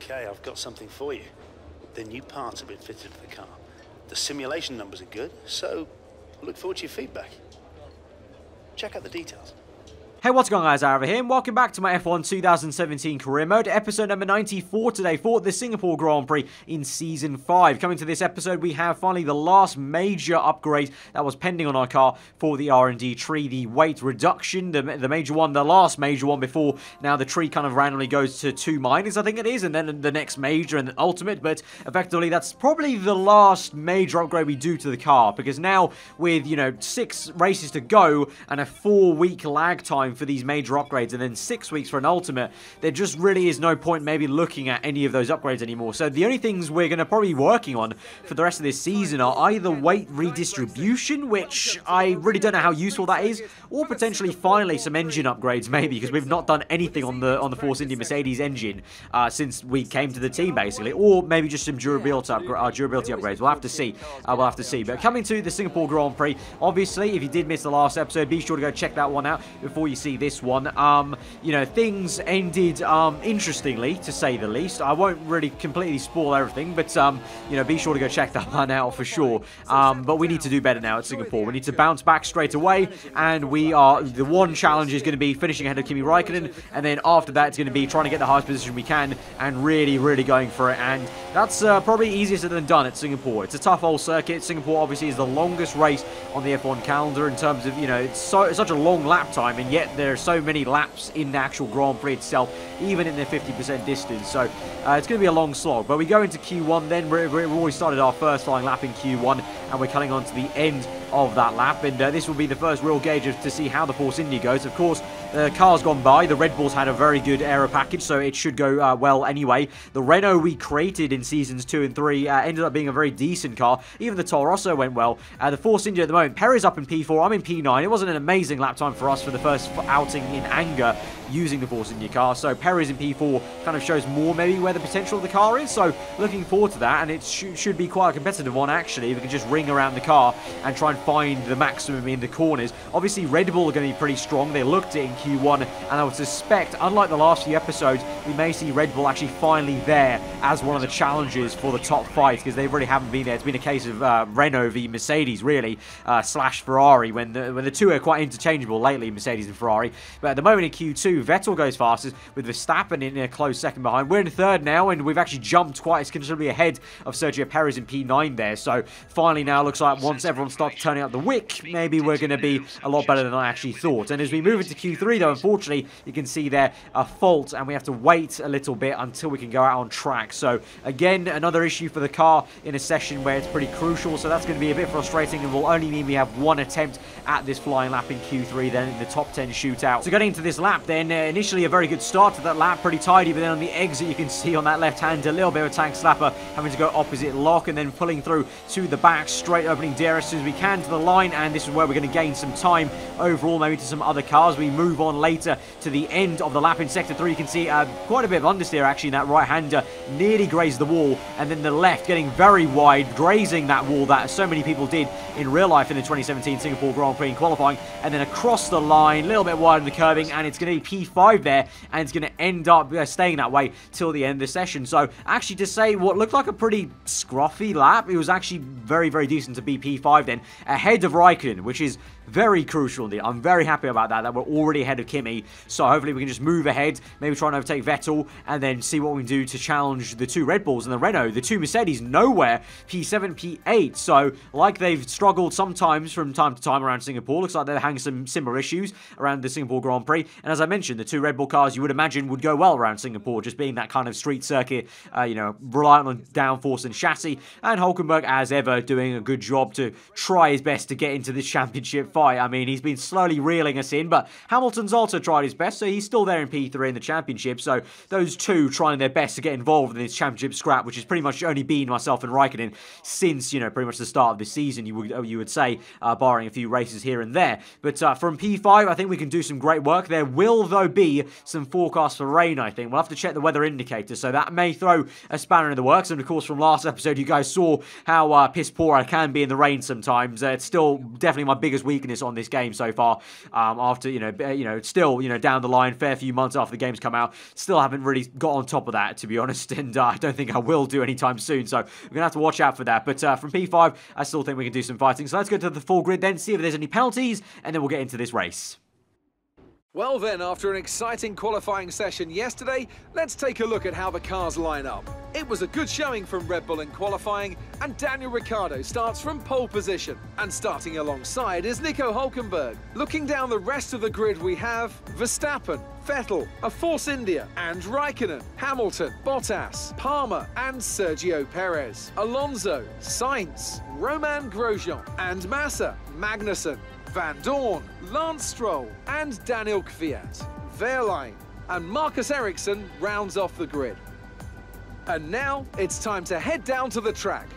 Okay, I've got something for you. The new parts have been fitted to the car. The simulation numbers are good, so I look forward to your feedback. Check out the details. Hey, what's going on, guys? Aarava here, and welcome back to my F1 2017 Career Mode, episode number 94 today for the Singapore Grand Prix in Season 5. Coming to this episode, we have finally the last major upgrade that was pending on our car for the R&D tree, the weight reduction, the major one, the last major one before now the tree kind of randomly goes to 2 minors, I think it is, and then the next major and then ultimate, but effectively that's probably the last major upgrade we do to the car, because now with, 6 races to go and a 4-week lag time for these major upgrades and then 6 weeks for an ultimate, there just really is no point maybe looking at any of those upgrades anymore. So the only things we're going to probably be working on for the rest of this season are either weight redistribution, which I really don't know how useful that is, or potentially finally some engine upgrades maybe, because we've not done anything on the Force India Mercedes engine since we came to the team basically, or maybe just some durability upgrades. We'll have to see. But coming to the Singapore Grand Prix, obviously if you did miss the last episode, be sure to go check that one out before you see this one. Things ended interestingly, to say the least. I won't really completely spoil everything, but be sure to go check that one out for sure. But we need to do better now at Singapore. We need to bounce back straight away, and the one challenge is going to be finishing ahead of Kimi Raikkonen, and then after that it's going to be trying to get the highest position we can and really going for it, and that's probably easier said than done at Singapore. It's a tough old circuit. Singapore obviously is the longest race on the F1 calendar in terms of, it's such a long lap time, and yet there are so many laps in the actual Grand Prix itself, even in the 50% distance. So it's going to be a long slog. But we go into Q1 then. We've already started our first flying lap in Q1, and we're coming on to the end of that lap, and this will be the first real gauge to see how the Force India goes. Of course, the car's gone by. The Red Bulls had a very good aero package, so it should go well anyway. The Renault we created in Seasons 2 and 3 ended up being a very decent car. Even the Toro Rosso went well. The Force India at the moment, Perez up in P4, I'm in P9. It wasn't an amazing lap time for us for the first outing in anger using the Force India car, so Perez in P4 kind of shows more maybe where the potential of the car is, so looking forward to that, and it should be quite a competitive one actually, if we can just ring around the car and try and find the maximum in the corners. Obviously Red Bull are going to be pretty strong. They looked it in Q1, and I would suspect, unlike the last few episodes, we may see Red Bull actually finally there as one of the challenges for the top 5, because they really haven't been there. It's been a case of Renault v Mercedes really, slash Ferrari, when the two are quite interchangeable lately, Mercedes and Ferrari. But at the moment in Q2, Vettel goes fastest, with Verstappen in a close second behind. We're in third now, and we've actually jumped quite considerably ahead of Sergio Perez in P9 there. So finally now looks like once everyone starts turning up the wick, maybe we're going to be a lot better than I actually thought. And as we move into Q3 though, unfortunately, you can see there a fault, and we have to wait a little bit until we can go out on track. So again, another issue for the car in a session where it's pretty crucial, so that's going to be a bit frustrating, and will only mean we have one attempt at this flying lap in Q3 then in the top 10 shootout. So getting into this lap then, initially a very good start to that lap, pretty tidy, but then on the exit you can see on that left hand a little bit of a tank slapper, having to go opposite lock and then pulling through to the back, straight opening DRS as soon as we can to the line, and this is where we're going to gain some time overall, maybe to some other cars. We move on later to the end of the lap in Sector 3. You can see quite a bit of understeer actually in that right-hander, nearly grazed the wall, and then the left getting very wide, grazing that wall that so many people did in real life in the 2017 Singapore Grand Prix in qualifying, and then across the line, a little bit wide in the curbing, and it's going to be P5 there, and it's going to end up staying that way till the end of the session. So actually, to say what looked like a pretty scruffy lap, it was actually very decent to be P5 then, ahead of Raikkonen, which is very crucial indeed. I'm very happy about that we're already ahead of Kimi, so hopefully we can just move ahead, maybe try and overtake Vettel, and then see what we can do to challenge the two Red Bulls and the Renault. The two Mercedes nowhere, P7, P8, so like they've struggled sometimes from time to time around Singapore, looks like they're having some similar issues around the Singapore Grand Prix, and as I mentioned, the two Red Bull cars you would imagine would go well around Singapore, just being that kind of street circuit, reliant on downforce and chassis, and Hulkenberg, as ever, doing a good job to try his best to get into this championship fight. I mean, he's been slowly reeling us in, but Hamilton's also tried his best, so he's still there in P3 in the championship, so those two trying their best to get involved in this championship scrap, which has pretty much only been myself and Raikkonen since, pretty much the start of the season, you would say, barring a few races here and there. But from P5, I think we can do some great work. There will, though, though, be some forecast for rain, I think. We'll have to check the weather indicator, so that may throw a spanner in the works. And, of course, from last episode, you guys saw how piss poor I can be in the rain sometimes. It's still definitely my biggest weakness on this game so far. After, still, down the line, fair few months after the game's come out, still haven't really got on top of that, to be honest, and I don't think I will do anytime soon, so we're going to have to watch out for that. But from P5, I still think we can do some fighting. So let's go to the full grid then, see if there's any penalties, and then we'll get into this race. Well then, after an exciting qualifying session yesterday, let's take a look at how the cars line up. It was a good showing from Red Bull in qualifying, and Daniel Ricciardo starts from pole position. And starting alongside is Nico Hülkenberg. Looking down the rest of the grid, we have Verstappen, Vettel, a Force India, and Raikkonen, Hamilton, Bottas, Palmer, and Sergio Perez, Alonso, Sainz, Romain Grosjean, and Massa, Magnussen, Van Dorn, Lance Stroll, and Daniel Kvyat, Wehrlein, and Marcus Ericsson rounds off the grid. And now it's time to head down to the track.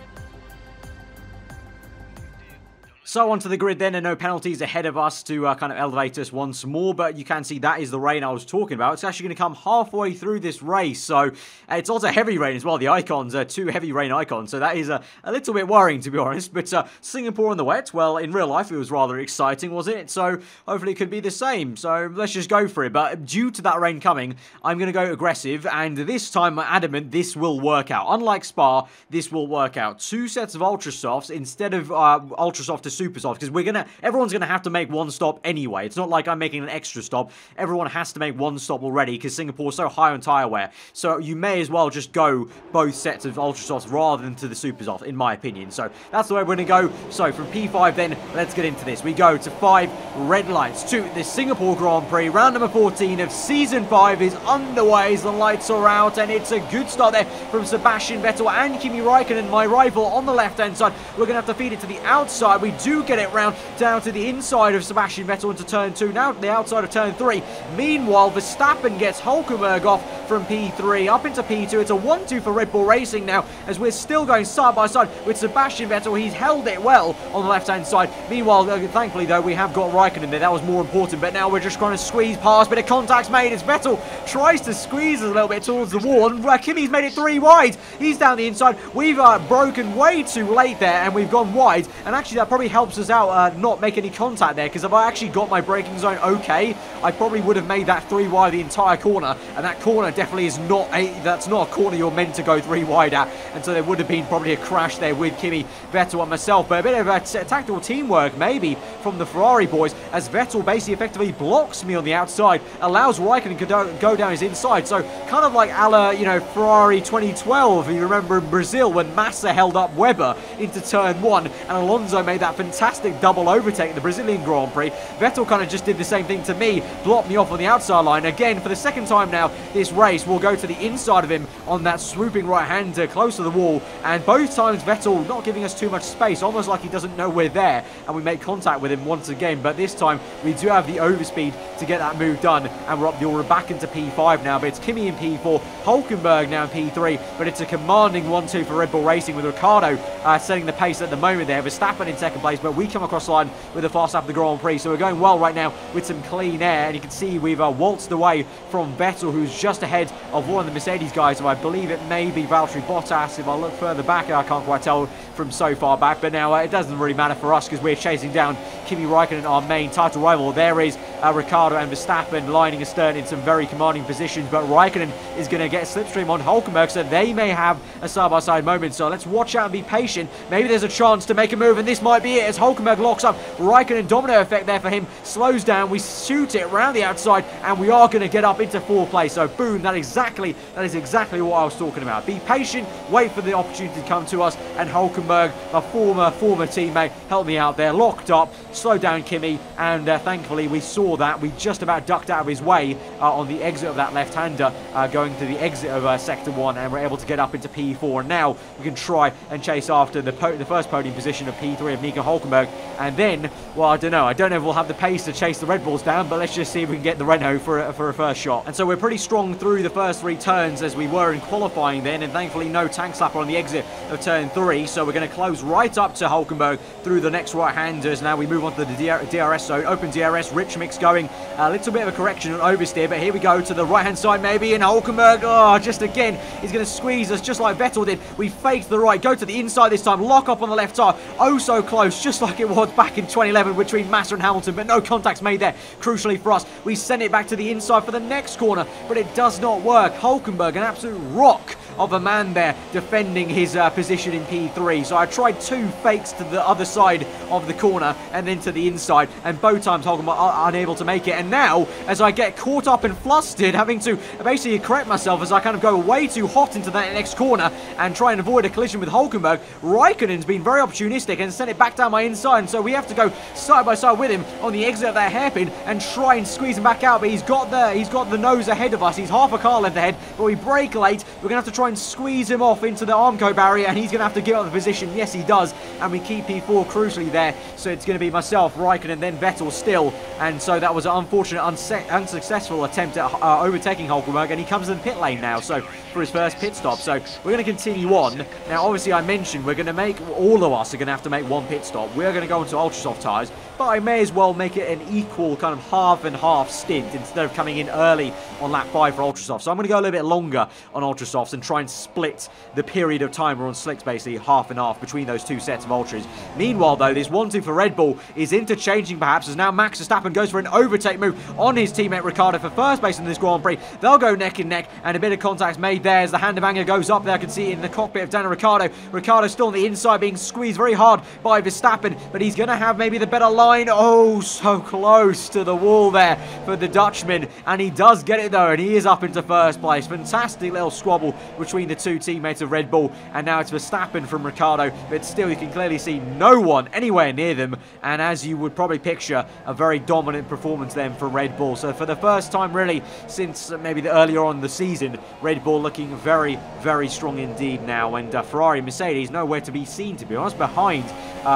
So onto the grid then, and no penalties ahead of us to kind of elevate us once more, but you can see that is the rain I was talking about. It's actually going to come halfway through this race, so it's also heavy rain as well. The icons are 2 heavy rain icons, so that is a little bit worrying, to be honest. But Singapore in the wet, well, in real life it was rather exciting, wasn't it? So hopefully it could be the same, so let's just go for it. But due to that rain coming, I'm going to go aggressive, and this time I'm adamant this will work out. Unlike Spa, this will work out. 2 sets of Ultra Softs instead of Ultra Soft to Super Soft, because everyone's gonna have to make one stop anyway. It's not like I'm making an extra stop. Everyone has to make one stop already because Singapore's so high on tyre wear. So you may as well just go both sets of Ultra Softs rather than to the Super Soft, in my opinion. So that's the way we're gonna go. So from P5 then, let's get into this. We go to 5 red lights to the Singapore Grand Prix. Round number 14 of Season 5 is underway as the lights are out, and it's a good start there from Sebastian Vettel and Kimi Raikkonen, my rival, on the left-hand side. We're gonna have to feed it to the outside. We do get it round down to the inside of Sebastian Vettel into turn 2, now to the outside of turn 3. Meanwhile, Verstappen gets Hülkenberg off from P3 up into P2. It's a 1-2 for Red Bull Racing now, as we're still going side by side with Sebastian Vettel. He's held it well on the left-hand side. Meanwhile, thankfully, though, we have got Raikkonen there. That was more important, but now we're just trying to squeeze past. Bit of contact's made as Vettel tries to squeeze a little bit towards the wall, and Kimi's made it 3 wide. He's down the inside. We've broken way too late there, and we've gone wide, and actually that probably helps us out not make any contact there, because if I actually got my braking zone okay, I probably would have made that 3 wide the entire corner, and that corner definitely is not that's not a corner you're meant to go 3 wide at, and so there would have been probably a crash there with Kimi, Vettel and myself. But a bit of a tactical teamwork maybe from the Ferrari boys, as Vettel basically effectively blocks me on the outside, allows Raikkonen to go down his inside. So kind of like a la, Ferrari 2012, you remember in Brazil when Massa held up Webber into turn 1 and Alonso made that fantastic double overtake in the Brazilian Grand Prix. Vettel kind of just did the same thing to me, blocked me off on the outside line. Again, for the second time now this race, we'll go to the inside of him on that swooping right-hander close to the wall, and both times Vettel not giving us too much space, almost like he doesn't know we're there, and we make contact with him once again. But this time we do have the overspeed to get that move done, and we're back into P5 now. But it's Kimi in P4, Hülkenberg now in P3, but it's a commanding 1-2 for Red Bull Racing, with Ricciardo setting the pace at the moment there. Verstappen in second place, but we come across the line with the fast lap of the Grand Prix, so we're going well right now with some clean air, and you can see we've waltzed away from Vettel, who's just ahead of one of the Mercedes guys, so I believe it may be Valtteri Bottas. If I look further back, I can't quite tell from so far back, but now it doesn't really matter for us because we're chasing down Kimi Raikkonen, our main title rival. There is Ricciardo and Verstappen lining astern in some very commanding positions, but Raikkonen is going to get slipstream on Hülkenberg, so they may have a side-by-side moment. So let's watch out and be patient. Maybe there's a chance to make a move, and this might be it as Hülkenberg locks up Raikkonen. Domino effect there for him, slows down, we shoot it around the outside, and we are going to get up into 4th place. So boom, that is exactly what I was talking about. Be patient, wait for the opportunity to come to us, and Hülkenberg, a former teammate, helped me out there, locked up, slowed down Kimi, and thankfully we saw that. We just about ducked out of his way on the exit of that left-hander, going to the exit of Sector 1, and we're able to get up into P4. And now we can try and chase after the first podium position of P3 of Nico Hülkenberg, and then, well, I don't know if we'll have the pace to chase the Red Bulls down, but let's just see if we can get the Renault for a first shot. And so we're pretty strong through the first 3 turns as we were in qualifying then, and thankfully no tank slapper on the exit of turn 3, so we're going to close right up to Hülkenberg through the next right-handers. Now we move on to the DRS zone, open DRS, rich mix going. A little bit of a correction on oversteer, but here we go to the right-hand side maybe, and Hulkenberg, oh, just again, he's going to squeeze us just like Vettel did. We faked the right, go to the inside this time, lock up on the left tire. Oh, so close, just like it was back in 2011 between Massa and Hamilton, but no contacts made there. Crucially for us, we send it back to the inside for the next corner, but it does not work. Hulkenberg, an absolute rock of a man there, defending his position in P3. So I tried 2 fakes to the other side of the corner and then to the inside, and both times Hulkenberg are unable to make it. And now, as I get caught up and flustered, having to basically correct myself as I kind of go way too hot into that next corner and try and avoid a collision with Hulkenberg, Raikkonen's been very opportunistic and sent it back down my inside, and so we have to go side by side with him on the exit of that hairpin and try and squeeze him back out. But he's got the nose ahead of us. He's half a car length ahead, but we brake late. We're going to have to try and squeeze him off into the Armco barrier, and he's going to have to give up the position. Yes, he does, and we keep P4 crucially there. So it's going to be myself, Raikkonen, then Vettel still, and so that was an unfortunate, unsuccessful attempt at overtaking Hulkenberg, and he comes in the pit lane now, so for his first pit stop. So we're going to continue on. Now, obviously, I mentioned we're going to make, all of us are going to have to make 1 pit stop. We're going to go into ultra soft tyres, but I may as well make it an equal kind of half and half stint instead of coming in early on lap 5 for ultra soft. So I'm going to go a little bit longer on ultra softs and try and split the period of time we're on slicks, basically half and half between those 2 sets of ultras. Meanwhile, though, this 1-2 for Red Bull is interchanging perhaps, as now Max Verstappen goes for an overtake move on his teammate Ricciardo for first place in this Grand Prix. They'll go neck and neck, and a bit of contact's made there as the hand of anger goes up there. I can see it in the cockpit of Daniel Ricciardo. Ricciardo's still on the inside, being squeezed very hard by Verstappen, but he's going to have maybe the better line. Oh, so close to the wall there for the Dutchman, and he does get it though, and he is up into first place. Fantastic little squabble between the 2 teammates of Red Bull, and now it's Verstappen from Ricciardo, but still you can clearly see no one anywhere near them, and as you would probably picture, a very dominant performance then for Red Bull. So for the first time really since maybe earlier on in the season, Red Bull looking very, very strong indeed now, and Ferrari, Mercedes nowhere to be seen, to be honest, behind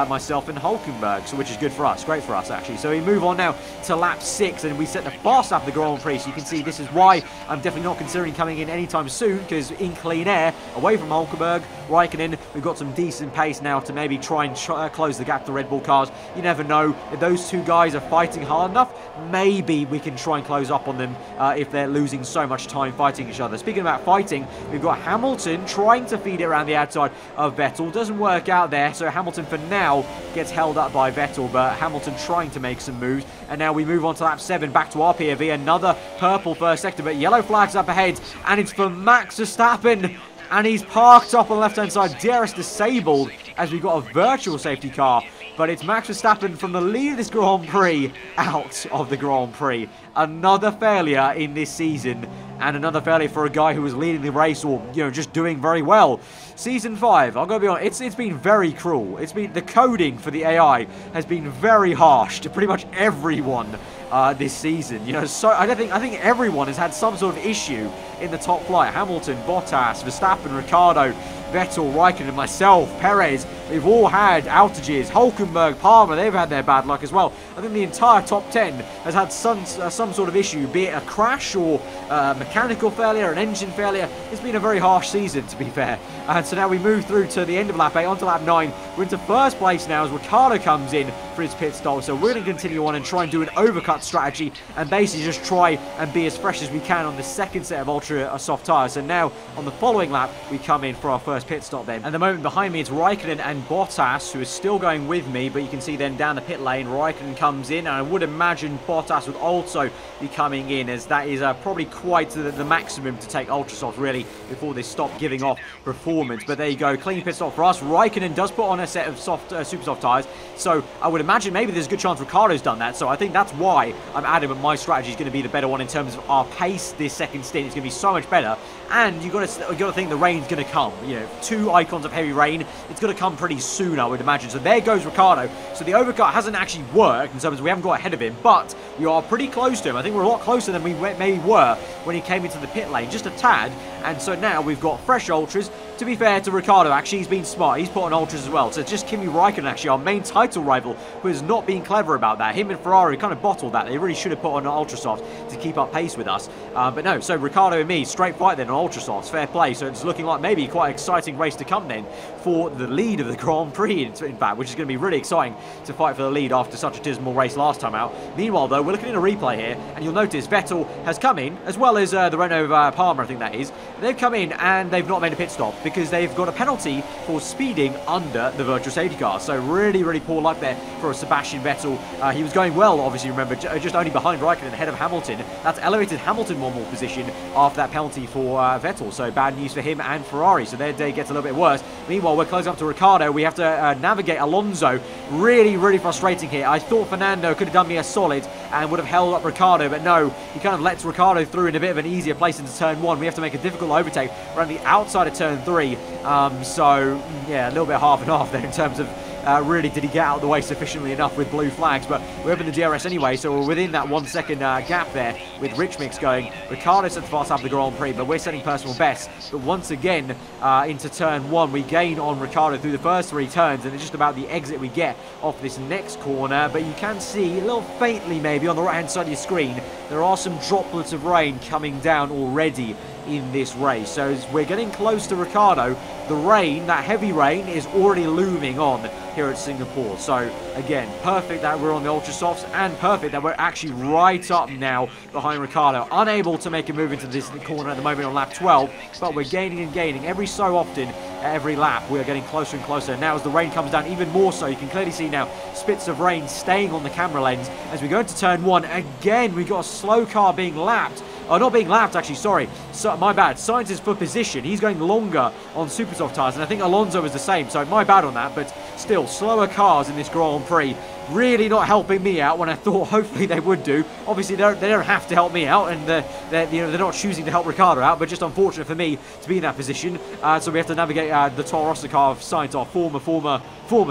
myself and Hulkenberg, so which is good for us, great for us actually. So we move on now to lap 6, and we set the fast lap of the Grand Prix. So you can see this is why I'm definitely not considering coming in anytime soon, because in clean air, away from Hulkenberg, Raikkonen, we've got some decent pace now to maybe try and close the gap to Red Bull cars. You never know, if those 2 guys are fighting hard enough, maybe we can try and close up on them if they're losing so much time fighting each other. Speaking about fighting, we've got Hamilton trying to feed it around the outside of Vettel. Doesn't work out there, so Hamilton for now gets held up by Vettel, but Hamilton trying to make some moves. And now we move on to lap 7, back to our POV, another purple first sector, but yellow flags up ahead, and it's for Max Verstappen, and he's parked up on the left-hand side. DRS disabled as we've got a virtual safety car, but it's Max Verstappen from the lead of this Grand Prix out of the Grand Prix. Another failure in this season, and another failure for a guy who was leading the race, or, you know, just doing very well. Season 5, I'll go be honest, it's been very cruel. It's been, the coding for the AI has been very harsh to pretty much everyone this season. You know, so I think everyone has had some sort of issue in the top flight. Hamilton, Bottas, Verstappen, Ricciardo, Vettel, Raikkonen, myself, Perez, we've all had outages. Hulkenberg, Palmer, they've had their bad luck as well. I think the entire top 10 has had some sort of issue, be it a crash or mechanical failure, an engine failure. It's been a very harsh season, to be fair. And so now we move through to the end of lap 8, onto lap 9. We're into first place now as Ricciardo comes in for his pit stop. So we're going to continue on and try and do an overcut strategy and basically just try and be as fresh as we can on the second set of ultra soft tyres. So now on the following lap, we come in for our first pit stop then. And the moment behind me, it's Raikkonen and Bottas, who is still going with me, but you can see then down the pit lane, Raikkonen comes in, and I would imagine Bottas would also be coming in, as that is probably quite the maximum to take ultra soft really before they stop giving off performance. But there you go, clean pit stop for us. Raikkonen does put on a set of super soft tyres, so I would imagine maybe there's a good chance Ricciardo's done that. So I think that's why I'm adamant my strategy is going to be the better one in terms of our pace. This second stint is going to be so much better, and you've got to think the rain's going to come. You know, 2 icons of heavy rain, it's going to come pretty soon, I would imagine. So there goes Ricciardo. So the overcut hasn't actually worked in terms of we haven't got ahead of him, but we are pretty close to him. I think we're a lot closer than we maybe were when he came into the pit lane, just a tad. And so now we've got fresh ultras, to be fair to Ricciardo, actually, he's been smart. He's put on ultras as well. So just Kimi Raikkonen, actually, our main title rival, who has not been clever about that. Him and Ferrari kind of bottled that. They really should have put on ultra softs to keep up pace with us. But no, so Ricciardo and me, straight fight then on ultra softs. Fair play. So it's looking like maybe quite an exciting race to come then for the lead of the Grand Prix, in fact, which is going to be really exciting to fight for the lead after such a dismal race last time out. Meanwhile, though, we're looking at a replay here, and you'll notice Vettel has come in, as well as the Renault Palmer, I think that is. They've come in and they've not made a pit stop because they've got a penalty for speeding under the virtual safety car. So really, really poor luck there for Sebastian Vettel. He was going well, obviously, remember, just only behind Raikkonen ahead of Hamilton. That's elevated Hamilton one more position after that penalty for Vettel. So bad news for him and Ferrari. So their day gets a little bit worse. Meanwhile, we're closing up to Ricciardo. We have to navigate Alonso. Really, really frustrating here. I thought Fernando could have done me a solid and would have held up Ricciardo, but no, he kind of lets Ricciardo through in a bit of an easier place into turn 1. We have to make a difficult overtake around the outside of turn 3. So, yeah, a little bit half and half there in terms of really did he get out of the way sufficiently enough with blue flags, but we're up in the DRS anyway, so we're within that 1 second gap there with Rich Mix going. Ricciardo set the fast half of the Grand Prix, but we're setting personal best. But once again, into turn 1, we gain on Ricciardo through the first 3 turns, and it's just about the exit we get off this next corner. But you can see a little faintly maybe on the right hand side of your screen, there are some droplets of rain coming down already in this race. So as we're getting close to Ricciardo, the rain, that heavy rain, is already looming on here at Singapore. So again, perfect that we're on the ultra softs, and perfect that we're actually right up now behind Ricciardo. Unable to make a move into this corner at the moment on lap 12, but we're gaining and gaining every so often. Every lap we're getting closer and closer. Now as the rain comes down even more so, you can clearly see now spits of rain staying on the camera lens as we go into turn 1. Again, we've got a slow car being lapped. Oh, not being lapped, actually, sorry. So, my bad. Sainz is for position. He's going longer on super soft tyres, and I think Alonso is the same, so my bad on that. But still, slower cars in this Grand Prix really not helping me out when I thought hopefully they would do. Obviously, they don't have to help me out, and they're not choosing to help Ricciardo out, but just unfortunate for me to be in that position. So we have to navigate the Toro Rosso car of Sainz, our former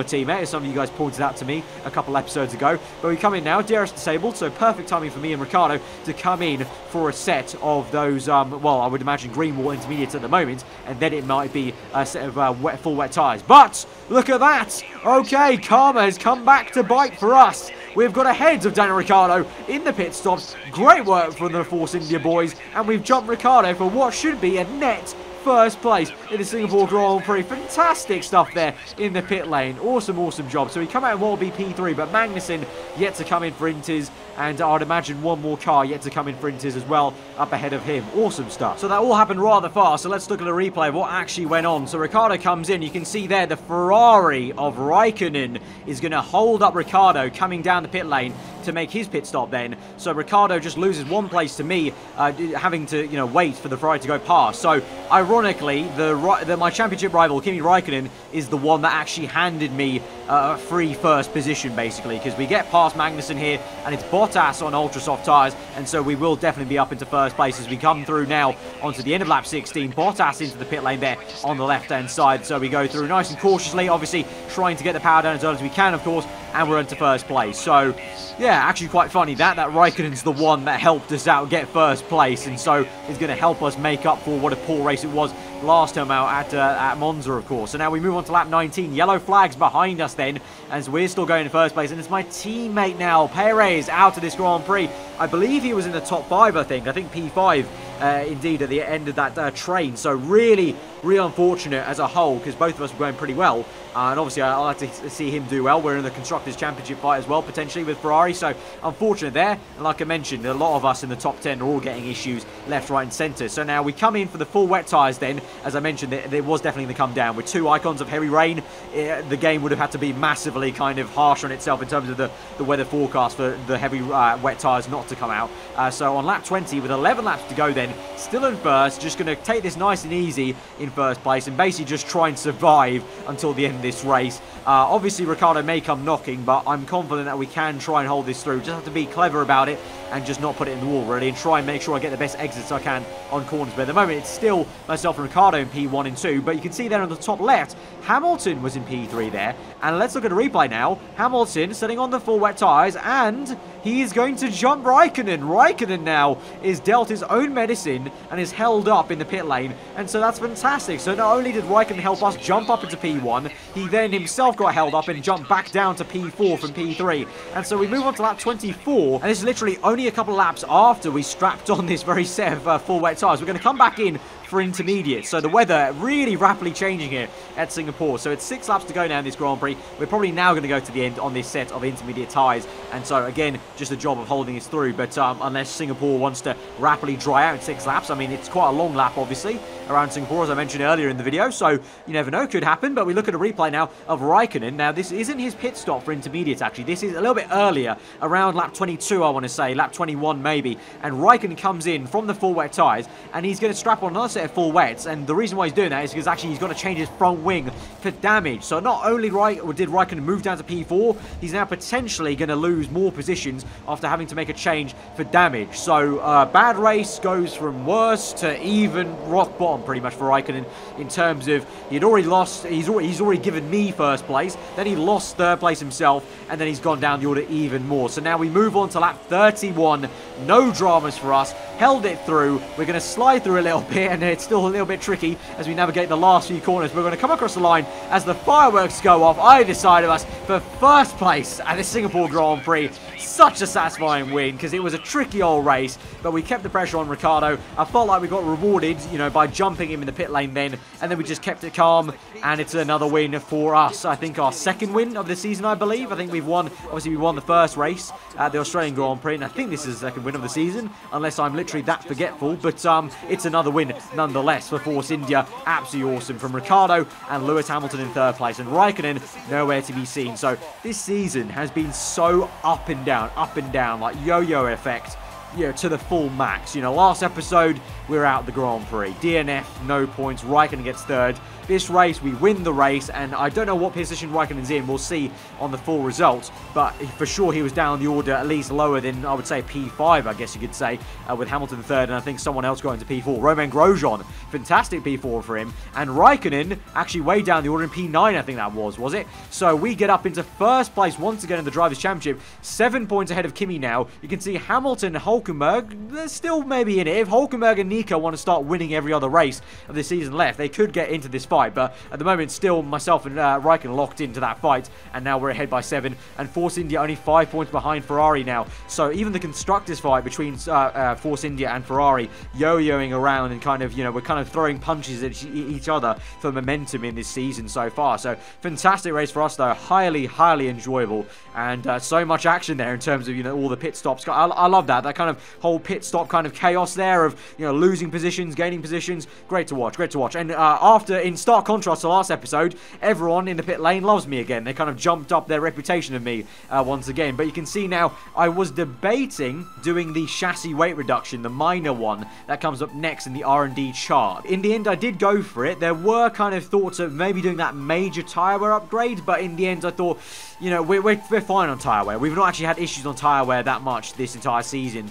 teammate, as some of you guys pointed out to me a couple episodes ago. But we come in now, DRS disabled, so perfect timing for me and Ricciardo to come in for a set of those, well, I would imagine green wall intermediates at the moment, and then it might be a set of full wet tyres. But look at that! Okay, karma has come back to bite for us. We've got ahead of Daniel Ricciardo in the pit stops. Great work from the Force India boys, and we've jumped Ricciardo for what should be a net first place in the Singapore Grand Prix. Fantastic stuff there in the pit lane. Awesome, awesome job. So we come out in what will be P3, but Magnussen yet to come in for Inters, and I'd imagine one more car yet to come in for Inters as well up ahead of him. Awesome stuff. So that all happened rather fast, so let's look at a replay of what actually went on. So Ricciardo comes in. You can see there the Ferrari of Raikkonen is going to hold up Ricciardo coming down the pit lane to make his pit stop then. So Ricciardo just loses 1 place to me, having to, you know, wait for the Ferrari to go past. So ironically, my championship rival Kimi Raikkonen is the one that actually handed me a free first position, basically, because we get past Magnussen here, and it's Bottas on ultra soft tyres, and so we will definitely be up into first place as we come through now onto the end of lap 16. Bottas into the pit lane there on the left hand side, so we go through nice and cautiously, obviously trying to get the power down as early as we can, of course, and we're into first place. So yeah, actually quite funny that Raikkonen's the one that helped us out get first place, and so is going to help us make up for what a poor race it was last time out at Monza, of course. So now we move on to lap 19. Yellow flags behind us then, as we're still going in first place, and it's my teammate now, Perez, out of this Grand Prix. I believe he was in the top 5, I think P5 indeed at the end of that train. So really unfortunate as a whole, because both of us were going pretty well, and obviously I like to see him do well. We're in the Constructors' Championship fight as well, potentially with Ferrari, so unfortunate there. And like I mentioned, a lot of us in the top 10 are all getting issues left, right and centre. So now we come in for the full wet tyres then. As I mentioned, there was definitely going to come down with 2 icons of heavy rain. The game would have had to be massively kind of harsh on itself in terms of the weather forecast for the heavy wet tyres not to come out. So on lap 20 with 11 laps to go then, still in first, just going to take this nice and easy in first place and basically just try and survive until the end of this race. Obviously Ricciardo may come knocking, but I'm confident that we can try and hold this through. Just have to be clever about it and just not put it in the wall really, and try and make sure I get the best exits I can on corners. But at the moment it's still myself and Ricciardo in P1 and 2, but you can see there on the top left Hamilton was in P3 there. And let's look at a replay now. Hamilton sitting on the full wet tyres, and he is going to jump Raikkonen. Raikkonen now is dealt his own medicine and is held up in the pit lane, and so that's fantastic. So not only did Raikkonen help us jump up into P1, he then himself got held up and jumped back down to P4 from P3, and so we move on to lap 24, and this is literally only a couple of laps after we strapped on this very set of full wet tyres. We're going to come back in for intermediate. So the weather really rapidly changing here at Singapore. So it's 6 laps to go now in this Grand Prix. We're probably now going to go to the end on this set of intermediate tyres. And so again, just a job of holding us through. But unless Singapore wants to rapidly dry out in 6 laps, I mean, it's quite a long lap, obviously, around Singapore, as I mentioned earlier in the video. So you never know, could happen. But we look at a replay now of Raikkonen. Now, this isn't his pit stop for intermediates, actually. This is a little bit earlier, around lap 22, I want to say, lap 21 maybe. And Raikkonen comes in from the full wet tyres, and he's going to strap on another set of full wets. And the reason why he's doing that is because actually he's got to change his front wing for damage. So not only did Raikkonen move down to P4, he's now potentially going to lose more positions after having to make a change for damage. So bad race goes from worse to even rock bottom pretty much for Raikkonen, in terms of he'd already lost, he's already given me first place, then he lost third place himself, and then he's gone down the order even more. So now we move on to lap 31, no dramas for us, held it through. We're going to slide through a little bit, and it's still a little bit tricky as we navigate the last few corners. We're going to come across the line as the fireworks go off either side of us for first place at the Singapore Grand Prix. Such a satisfying win, because it was a tricky old race, but we kept the pressure on Ricciardo. I felt like we got rewarded, you know, by jumping him in the pit lane then, and then we just kept it calm, and it's another win for us. I think our second win of the season, I believe. I think we've won, obviously we won the first race at the Australian Grand Prix, and I think this is the second win of the season, unless I'm literally that forgetful, but it's another win nonetheless for Force India. Absolutely awesome from Ricciardo and Lewis Hamilton in third place, and Raikkonen nowhere to be seen. So this season has been so up and down, like yo-yo effect, you know, to the full max. You know, last episode we're out the Grand Prix, DNF, no points, Raikkonen gets third. This race, we win the race, and I don't know what position Raikkonen's in. We'll see on the full results, but for sure he was down the order at least lower than, I would say, P5, I guess you could say, with Hamilton third, and I think someone else going to P4. Romain Grosjean, fantastic P4 for him, and Raikkonen actually way down the order in P9, I think that was it? So we get up into first place once again in the Drivers' Championship, 7 points ahead of Kimi now. You can see Hamilton and Hulkenberg, they're still maybe in it. If Hulkenberg and Nico want to start winning every other race of the season left, they could get into this fight, but at the moment still myself and Raikkonen locked into that fight, and now we're ahead by 7, and Force India only 5 points behind Ferrari now. So even the constructors fight between Force India and Ferrari yo-yoing around, and kind of, you know, we're kind of throwing punches at each other for momentum in this season so far. So fantastic race for us though, highly enjoyable, and so much action there in terms of, you know, all the pit stops. I love that kind of whole pit stop kind of chaos there of, you know, losing positions, gaining positions. Great to watch. And after, in stark contrast to last episode, everyone in the pit lane loves me again. They kind of jumped up their reputation of me once again. But you can see now, I was debating doing the chassis weight reduction, the minor one that comes up next in the R&D chart. In the end, I did go for it. There were kind of thoughts of maybe doing that major tyre wear upgrade, but in the end, I thought, you know, we're fine on tyre wear. We've not actually had issues on tyre wear that much this entire season,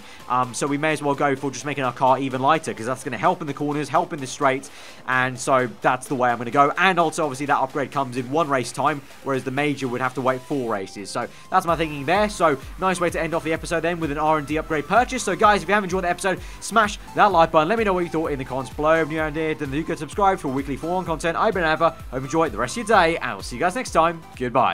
so we may as well go for just making our car even lighter, because that's going to help in the corners, help in the straights, and so that's the way I'm going to go. And also, obviously, that upgrade comes in 1 race time, whereas the major would have to wait 4 races. So that's my thinking there. So nice way to end off the episode then with an R&D upgrade purchase. So guys, if you have enjoyed the episode, smash that like button. Let me know what you thought in the comments below. If you're new around here, then do get subscribed for weekly 4-on content. I've been Aarava. Hope you enjoyed the rest of your day, and I'll see you guys next time. Goodbye.